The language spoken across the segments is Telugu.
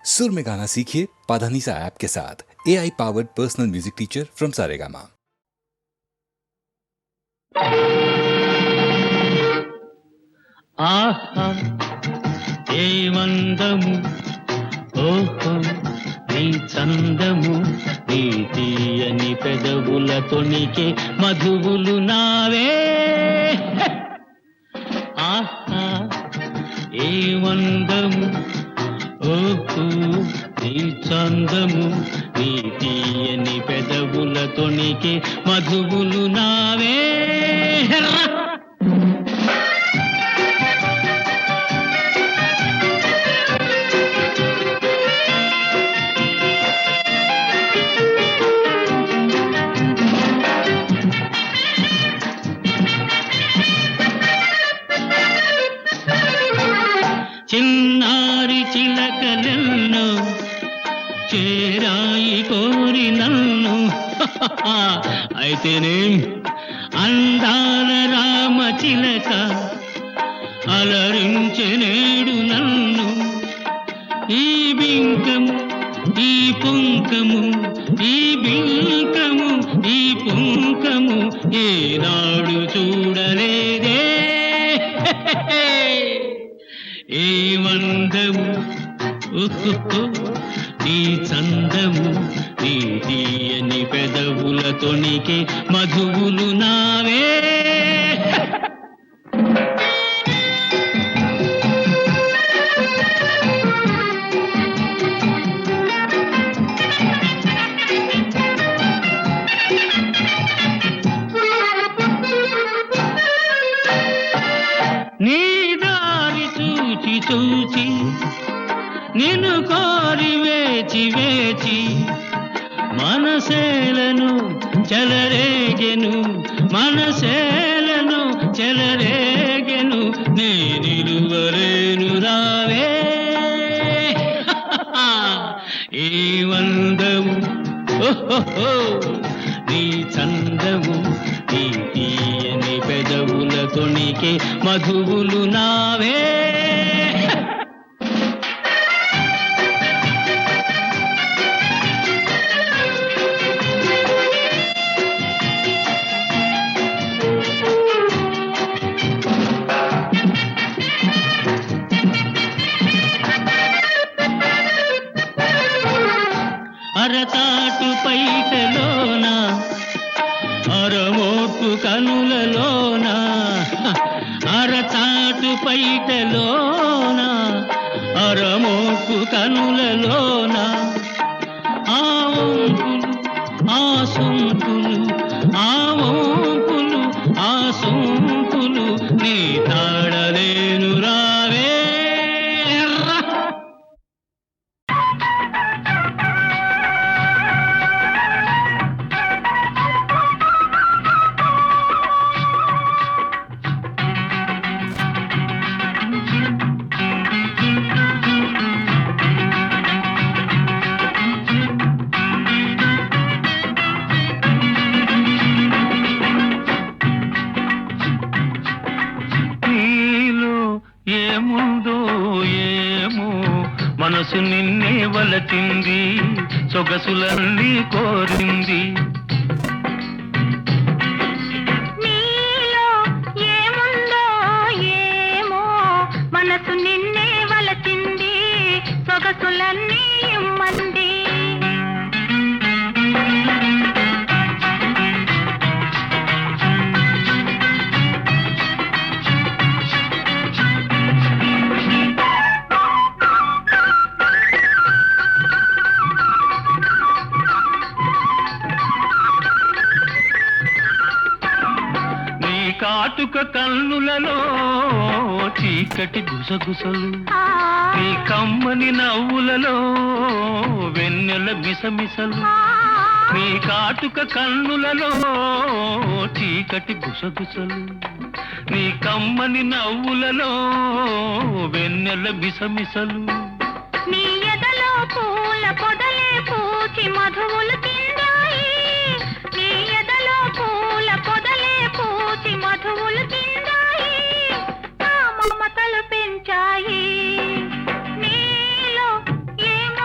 सुर में गाना सीखिए पाधानीसा ऐप के साथ। AI powered personal music teacher from Saregama. ఆహా ఏ వందము ఓహో నీ చందము నీ తీయని పెదవుల తొణికే మధువులు నావే ఆహా ఏ వందము ఓహో నీ చందము నీ తీయని పెదవుల తొణికే మధువులు నావే చిన్నారి చిలకలెన్నో చేరాయి కోరి నన్ను అయితేనే అందాల రామ చిలక అలరించె నేడు నన్ను ఈ బింకము ఈ పుంకము ఈ బింకము ఈ పుంకము ఏనాడు చూడలేదే ఏ వందము నీ చందము నీ తీయని పెదవుల తొణికే మధువులు నావే నీ దారి చూచి చూచి నిన్ను కోరి వేచి వేచి మనసేలను చెలరేగెను మనసేలను చెలరేగెను నే నిలువలేను రావే ఏ వందము నీ చందము నీ తీయని పెదవుల తొణికే మధువులు నావే అరతాటు పైటలోన అరమోటు కనులలోన అరతాటు పైటలోన అరమోటు కనులలోన ఆ వంపులు ఆ సొంపులు ఆ వంపులు ఆ సొంపులు నీ తాడలేను రావే ఏముందో ఏమో మనసు నిన్నే వలచింది సొగసులన్నీ కోరింది నీలో ఏముందో ఏమో మనసు నిన్నే వలచింది సొగసులన్నీ ఇమ్మంది కాటుక కన్నులలో చీకటి గుసగుసలు నీ కమ్మని నవ్వులలో వెన్నెల మిసమిసలు నీ కాటుక కన్నులలో చీకటి గుసగుసలు నీ కమ్మని నవ్వులలో వెన్నెల మిసమిసలు నీ ఎదలో పూల పొదలే పూచి మధువులు తిందాయి నీ ఎదలో పూల పొదలే పూచి మధువులు తిందాయి నా మమతలు పెంచాయి నీలో ఏమో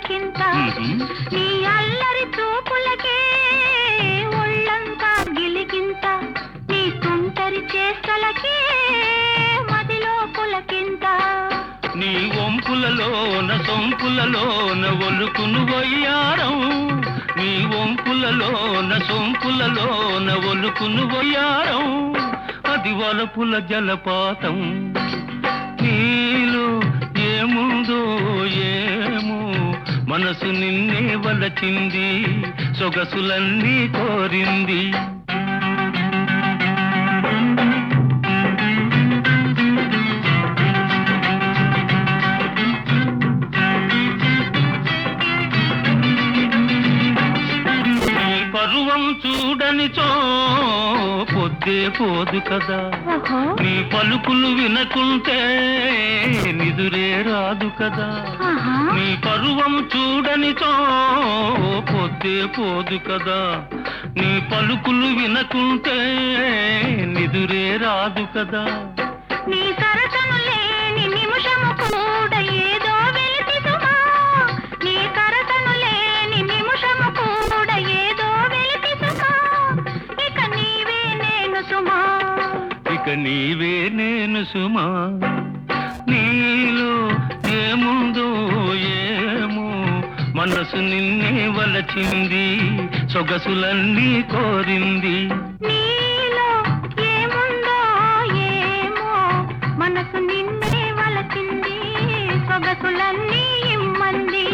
పులకింత నీ అల్లరి చూపులకే ఒళ్ళంతా గిలిగింత నీ తుంటరి చేష్టలకే మదిలో పులకింత నీ వంపులలోన సొంపులలోన ఒలుకును వయ్యారం నీ వంపులలోన సొంపులలోన ఒలుకును వయ్యారం అది వలపుల జలపాతం నీలో ఏముందో ఏమో మనసు నిన్నే వలచింది సొగసులన్నీ కోరింది పరువం చూడనిచో పొద్దే పోదు కదా నీ పలుకులు వినకుంటే నిదురే రాదు కదా నీ పరువం చూడనిచో పొద్దే పోదు కదా నీ పలుకులు వినకుంటే నిదురే రాదు కదా నీ సరసను లేని నిమిషము కూడా ఏదో వెలితి సుమా నీ సరసను లేని నిమిషము కూడా ఏదో వెలితి సుమా ఇక నీవే నేను సుమా ఇక నీవే నేను సుమా నీలో ఏముందో ఏమో మనసు నిన్నే వలచింది సొగసులన్నీ కోరింది నీలో ఏముందో ఏమో మనసు నిన్నే వలచింది సొగసులన్నీ ఇమ్మంది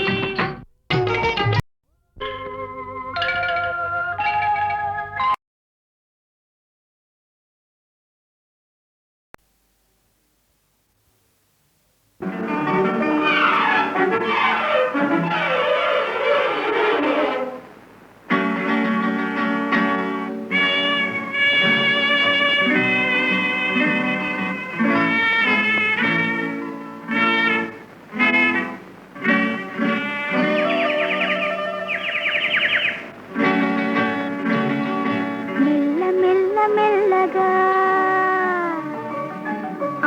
మెల్ల మెల్ల మెల్లగా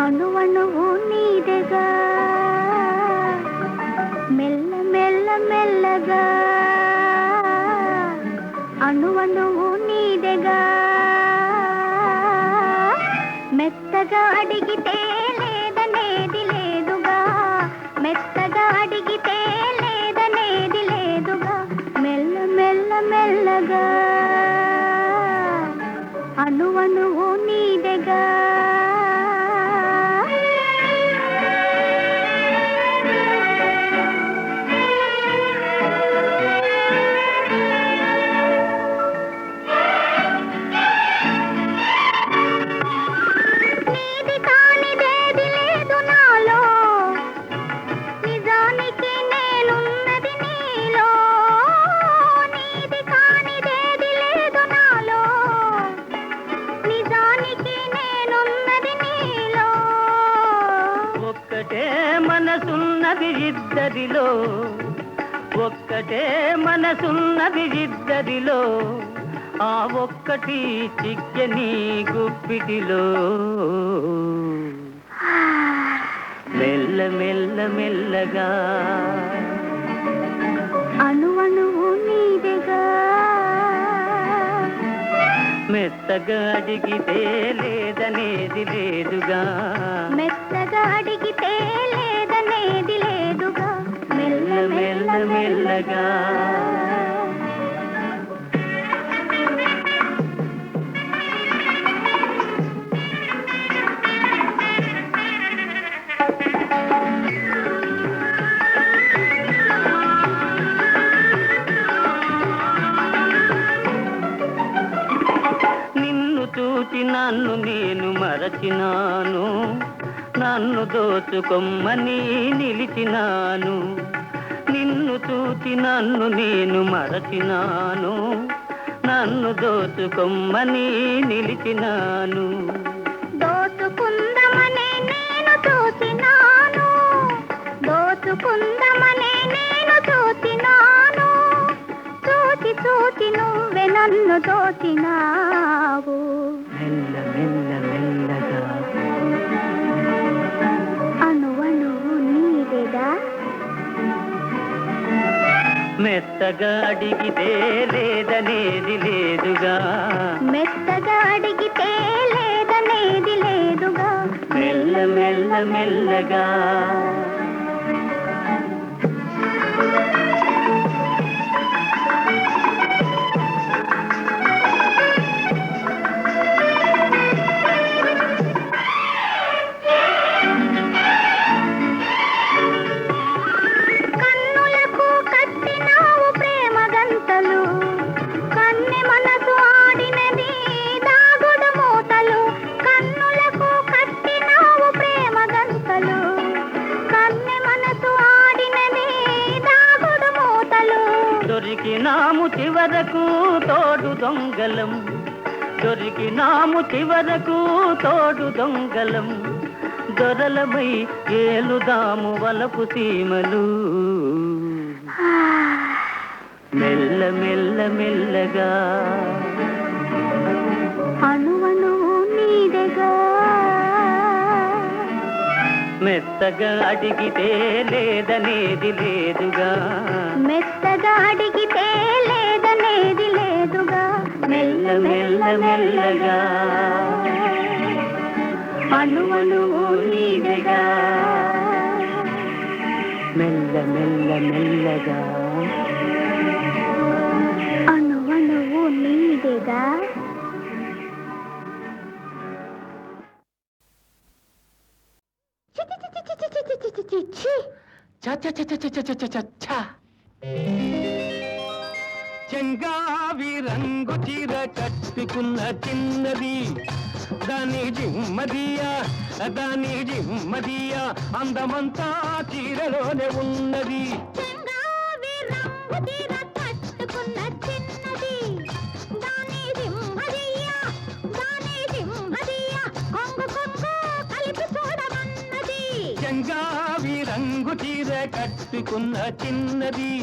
అణువణువు నీదెగా మెల్ల మెల్ల మెల్లగా అణువణువు నీదెగా మెత్తగా అడిగితే లేదనేది లేదుగా మెత్తగా అడిగితే లేదనేది లేదుగా మెల్ల మెల్ల మెల్లగా అణువణువు నీదెగా నీది కానిదేది లేదు నాలో నిజానికి నేనున్నది నీలో నీది కానిదేది లేదు నాలో నిజానికి నేనున్నది నీలో ఒక్కటే మనసున్నది ఇద్దరిలో ఒక్కటే మనసున్నది ఇద్దరిలో ఆ ఒక్కటి చిక్కని గుప్పిటిలో మెల్ల మెల్ల మెల్లగా అణువణువు నీదెగా మెత్తగా అడిగితే లేదనేది లేదుగా మెత్తగా అడిగితే లేదనేది లేదుగా మెల్ల మెల్ల మెల్లగా నిన్ను చూచి నన్ను నేను మరచినాను నన్ను దోచుకొమ్మని నిలిచినాను నిన్ను చూచి నన్ను నేను మరచినాను నన్ను దోచుకొమ్మని నిలిచినాను దోచుకుందమనే నేను చూచినాను దోచుకుందమనే నేను చూచినాను చూచి చూచి నువ్వే నన్ను దోచినావు మెల్ల మెల్ల మెల్లగా అణువణువు నీదెగా మెత్తగా అడిగితే లేదనేది లేదుగా, మెత్తగా అడిగితే లేదనేది లేదుగా, మెల్ల మెల్ల మెల్లగా. కన్నులకు కట్టినావు ప్రేమ గంతలు, కన్నె మనసు ఆడినది దాగుడు మూతలు. కన్నులకు కట్టినావు ప్రేమ గంతలు, కన్నె మనసు ఆడినది దాగుడు మూతలు. దొరికినాము చివరకు తోడు దొంగలం, దొరికినాము చివరకు తోడు దొంగలం. దొరలమై ఏలుదాము వలపు సీమలు, మెల్ల మెల్ల మెల్లగా. అణువను నీదెగా, మెత్తగా అడిగితే లేదనేది లేదుగా, మెత్తగా అడిగితే లేదనేది లేదుగా, మెల్ల మెల్ల మెల్లగా. అణువను నీదెగా, మెల్ల మెల్ల మెల్లగా. అణువణువు నీదెగా. చెంగావి రంగు చీర కట్టుకున్న చిన్నది, దాని జిమ్మదియా దాని జిమ్మదియా అందమంతా చీరలోనే ఉన్నది. చెంగావి రంగు చీర కట్టుకున్న చిన్నది, దాని సింహదియ్య, దాని సింహదియ్య, కొంగు కొంగు కలిపి చూడమన్నది. చెంగావి రంగు చీర కట్టుకున్న చిన్నది,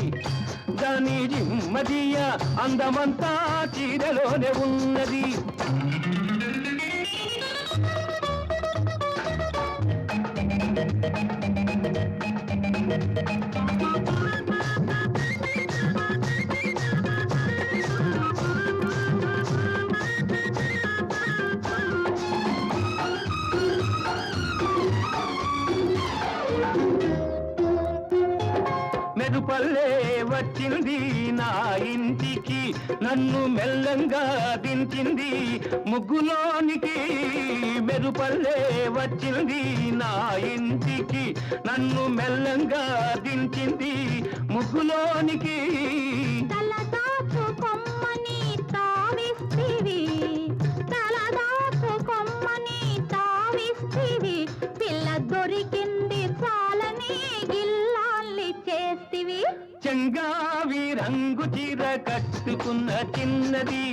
దాని జిమ్మదియా అందమంతా చీరలోనే ఉన్నది. మెరుపల్లే వచ్చింది నా ఇంటికి, నన్ను మెల్లంగా దించింది ముగ్గులోనికి. మెరుపల్లే వచ్చింది నా ఇంటికి, నన్ను మెల్లంగా దించింది ముగ్గులోనికి. తలదాపు కొమ్మని తావిస్తివి, తలదాపు కొమ్మని తావిస్తివి, పిల్ల దొరికింది చాలని గిల్లాల్ని చేస్తివి. చెంగావి రంగు చీర కట్టుకున్న చిన్నది,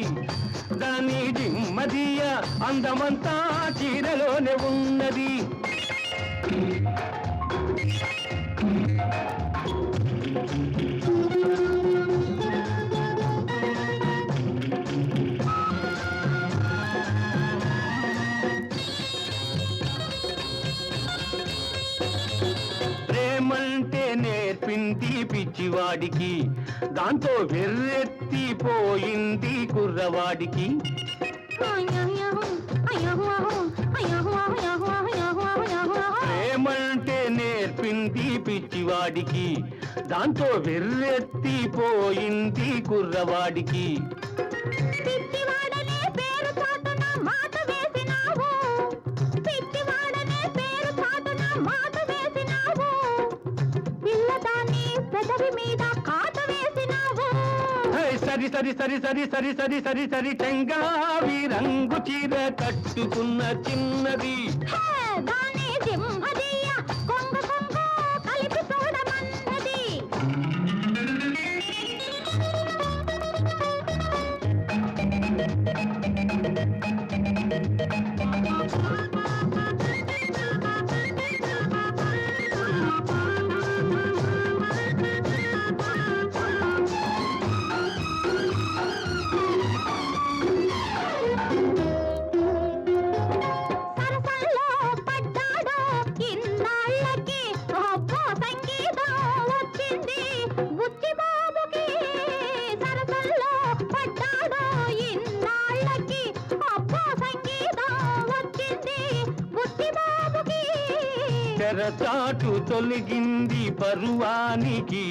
దాని జిమ్మదియ అందమంతా చీరలోనే ఉన్నది. ప్రేమంటే నేర్పింది పిచ్చివాడికి, దాంతో వెర్రెత్తిపోయింది కుర్రవాడికి. ప్రేమంటే నేర్పింది పిచ్చివాడికి, దాంతో వెర్రెత్తిపోయింది కుర్రవాడికి. పిచ్చివాడనే పేరు చాటున మాట వేసినావు, పిచ్చివాడనే పేరు చాటున మాట వేసినావు, పిల్లదాన్ని పెదవి మీద కాట వేసినావు. సరి సరి సరి సరి సరి సరి సరి సరి చెంగావి రంగు చీర కట్టుకున్న చిన్నది, దాని సింహదియ్య, కొంగు కొంగు కలిపి చూడమన్నది. సరసల్లో తెరచాటు తొలగింది పరువానికి,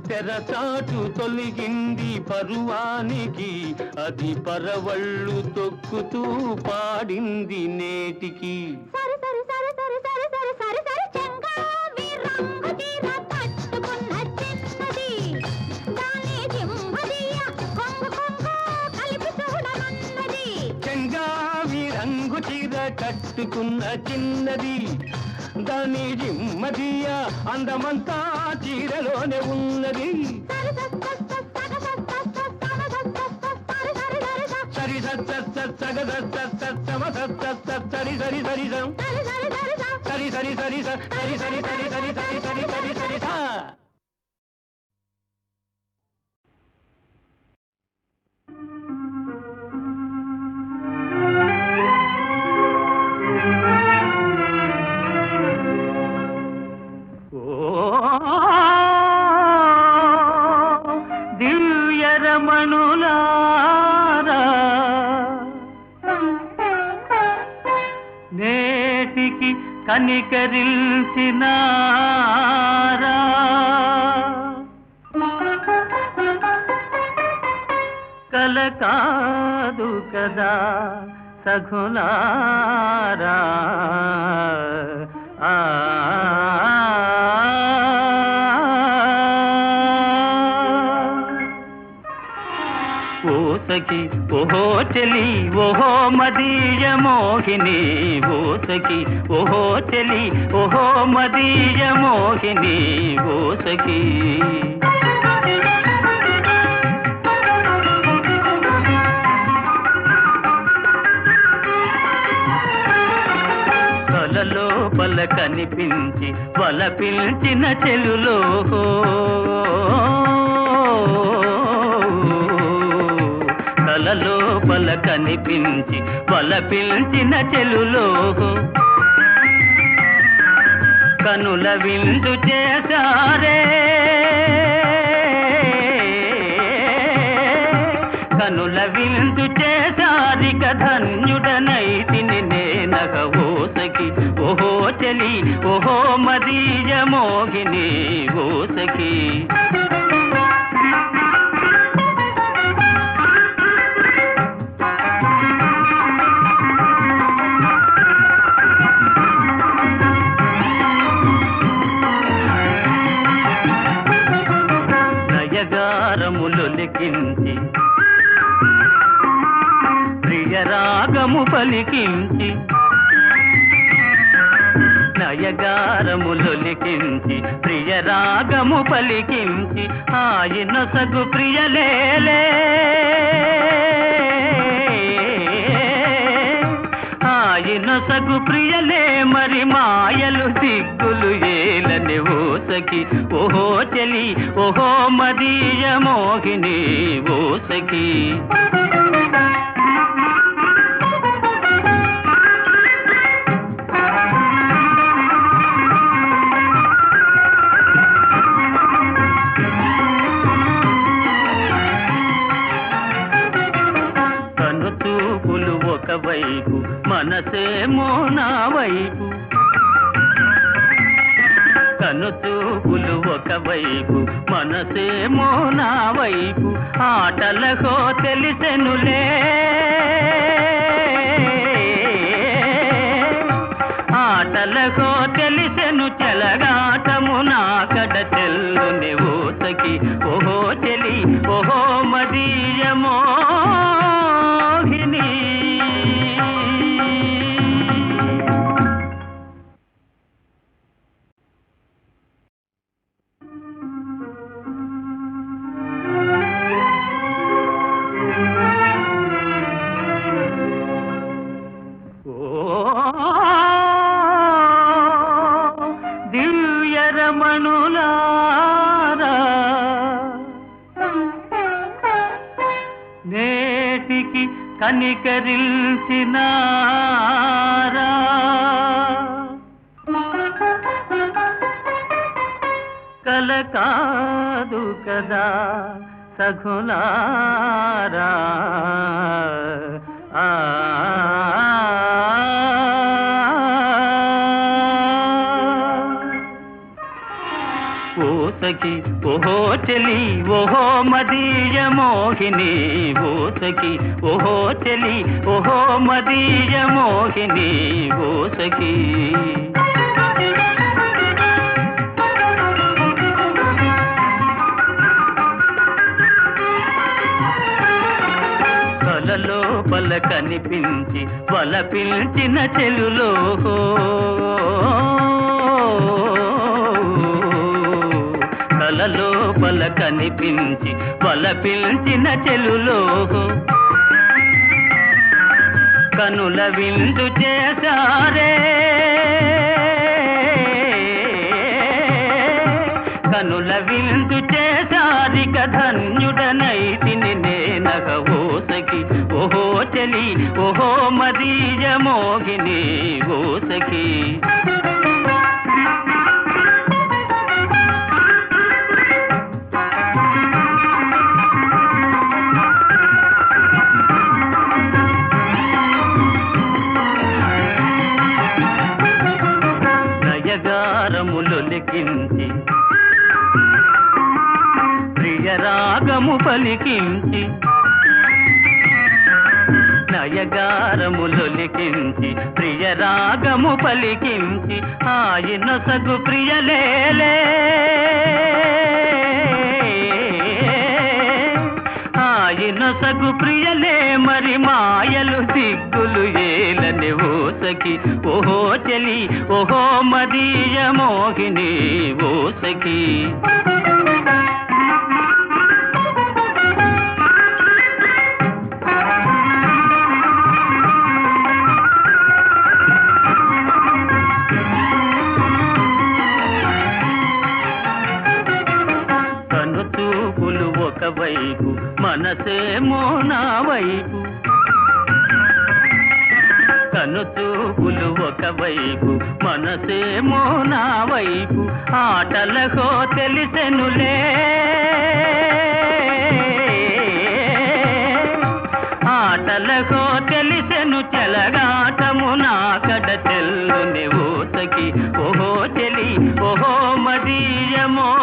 తెరచాటు తొలగింది పరువానికి, అది పరవళ్ళు తొక్కుతూ పాడింది నేటికి. సరి సరి సరి సరి సరి సరి సరి సరి చెంగావి రంగు చీర కట్టుకున్న చిన్నది, దాని జింహదియ కొంగు కొంగు కలిపి చూడమన్నది. చెంగావి రంగు చీర కట్టుకున్న చిన్నది, దాని జిమ్మదియ అందమంతా చీరలోనే ఉన్నది. సరి సరి సరి సరి సరి సరి సరి సరి సరి సరి సరి సరి సరి సరి సరి సరి సరి సా. దివ్యరమణులారా నేటికి కనికరించినారా, కల కాదు కదా సఖులారా. ఓ సఖి ఓహో చెలి ఓహో మదీయ మోహిని, ఓ సఖి ఓహో చెలి ఓహో మదీయ మోహిని, ఓ సఖి. కలలో బల కనిపించి బల పిలిచిన చెలులో, కలలో బల కనిపించి బల పిలిచిన చెలులో, కనుల విందు చేశారే, కనుల విందు చేశారిక ధన్యుడనైతిని నేనగ. ఓ సఖి ఓహో చెలి ఓహో మదీయ మోహిని, ఓ సఖి. నయగారములొలికించి ప్రియరాగము పలికించి, నయగారములొలికించి ప్రియరాగము పలికించి, ఆయన సగు ప్రియలేలే, ఆయన సగు ప్రియలే మరి మాయలు దిక్కులు ఏలని. ఓ సఖి ఓహో చెలి ఓహో మదీయ మోహిని, ఓ సఖి. కను చూపులు ఒకవైపు మనసేమో నా వైపు, కను చూపులు ఒకవైపు మనసేమో నా వైపు, ఆటలకో తెలిసెనులే, ఆటలకో తెలిసెను చెలగాటము నా కడ చెల్లుని. ఓ సఖి ఓహో చెలి ఓహో మదీయ మోహిని. దివ్యరమణులారా నేటికి కనికరించినారా, కల కాదు కదా సఖులారా. ఆ సఖి ఓహో చెలి ఓహో మదీయ మోహిని ఓ సఖి ఓహో చెలి ఓహో మదీయ మోహిని ఓ సఖి కలలోపల కనిపించి వల పిలిచిన చెలులో కలలోపల కనిపించి వల పిలిచిన చెలులో కనుల విందు చేశారే కనుల విందు చేశారిక ధన్యుడనైతిని నేనగ ఓ సఖి ఓహో చెలి ఓహో మదీయ మోహిని ఓ సఖి నయగారములొలికించి ప్రియరాగము పలికించి నయగారములొలికించి ప్రియరాగము పలికించి ఆయనొసగు ప్రియలేలే ఆయనొసగు ప్రియలే మరి మాయలు దిగ్గులు ఏలని ఓ సఖి ఓహో చెలి ఓహో మదీయ మోహిని ఓ సఖి కనుచూపులు ఒకవైపు మనసేమో నా వైపు కనుచూపులు ఒకవైపు మనసేమో నా వైపు ఆటలకో తెలిసెనులే ఆటలకో తెలిసెను చెలగాటము నా కడ తెల్లుని ఓ సఖి ఓహో చెలి ఓహో మదీయ మోహిని